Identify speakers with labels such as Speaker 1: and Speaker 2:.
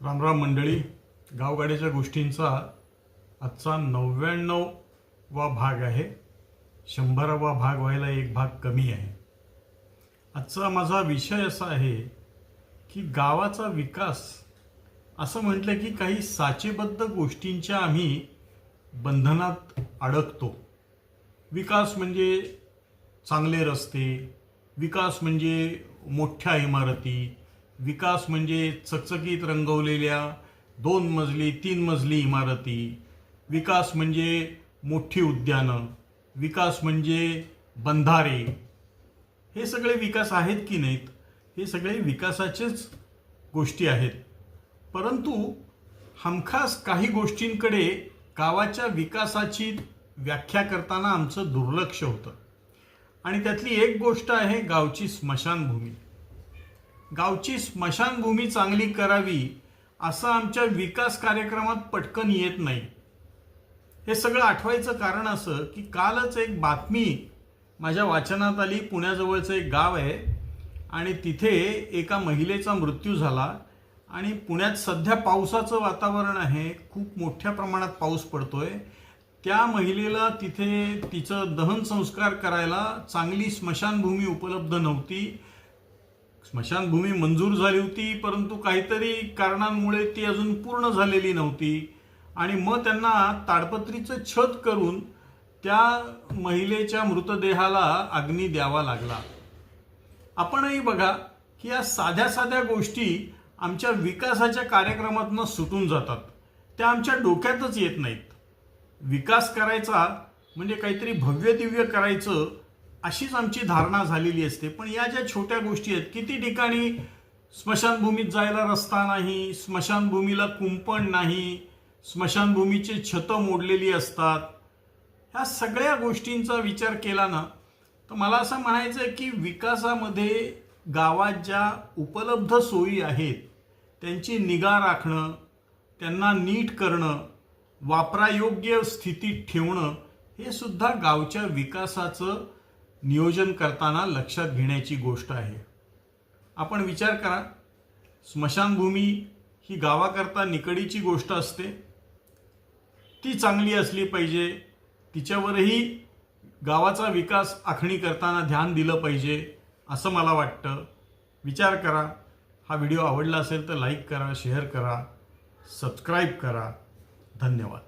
Speaker 1: रामराम मंडळी, गावगाड्याच्या गोष्टींचा आजचा 99वा भाग आहे. 100वा भाग व्हायला एक भाग कमी आहे. आजचा माझा विषय असा आहे की गावाचा विकास असं म्हटलं की काही साचेबद्ध गोष्टींच्या आम्ही बंधनात अडकतो. विकास म्हणजे चांगले रस्ते, विकास म्हणजे मोठ्या इमारती, विकास म्हणजे चकचकीत रंगवलेल्या 2 मजली 3 मजली इमारती, विकास म्हणजे मोठी उद्यानं, विकास म्हणजे बंधारे. हे सगळे विकास आहेत की नाहीत? हे सगळे विकासाचेच गोष्टी आहेत. परंतु हमखास काही गोष्टींकडे गावाच्या विकासाची व्याख्या करताना आमचं दुर्लक्ष होतं. आणि त्यातली एक गोष्ट आहे गावची स्मशानभूमी. गावची स्मशानभूमी चांगली करावी असं आमच्या विकास कार्यक्रमात पटकन येत नाही. हे सगळं आठवायचं कारण असं की कालच एक बातमी माझ्या वाचनात आली. पुण्याजवळचं एक गाव आहे आणि तिथे एका महिलेचा मृत्यू झाला आणि पुण्यात सध्या पावसाचं वातावरण आहे. खूप मोठ्या प्रमाणात पाऊस पडतोय. त्या महिलेला तिथे तिचं दहन संस्कार करायला चांगली स्मशानभूमी उपलब्ध नव्हती. स्मशानभूमी मंजूर झाली होती, परंतु काहीतरी कारणांमुळे ती अजून पूर्ण झालेली नव्हती आणि मग त्यांना ताडपत्रीचं छत करून त्या महिलेच्या मृतदेहाला अग्नी द्यावा लागला. आपणही बघा की या साध्या साध्या गोष्टी आमच्या विकासाच्या कार्यक्रमातून सुटून जातात. त्या आमच्या डोक्यातच येत नाहीत. विकास करायचा म्हणजे काहीतरी भव्य दिव्य करायचं अशीच आमची धारणा झालेली असते. पण या ज्या छोट्या गोष्टी आहेत, किती ठिकाणी स्मशानभूमीत जायला रस्ता नाही, स्मशानभूमीला कुंपण नाही, स्मशानभूमीची छतं मोडलेली असतात. ह्या सगळ्या गोष्टींचा विचार केला ना तर मला असं म्हणायचं आहे की विकासामध्ये गावात ज्या उपलब्ध सोयी आहेत त्यांची निगा राखणं, त्यांना नीट करणं, वापरायोग्य स्थितीत ठेवणं हे सुद्धा गावच्या विकासाचं नियोजन करताना लक्षात घेण्याची गोष्ट आहे. आपण विचार करा, स्मशानभूमी ही गावाकरता निकडीची गोष्ट असते. ती चांगली असली पाहिजे. तिच्यावरही गावाचा विकास आखणी करताना ध्यान दिलं पाहिजे असं मला वाटतं. विचार करा. हा व्हिडिओ आवडला असेल तर लाईक करा, शेअर करा, सबस्क्राईब करा. धन्यवाद.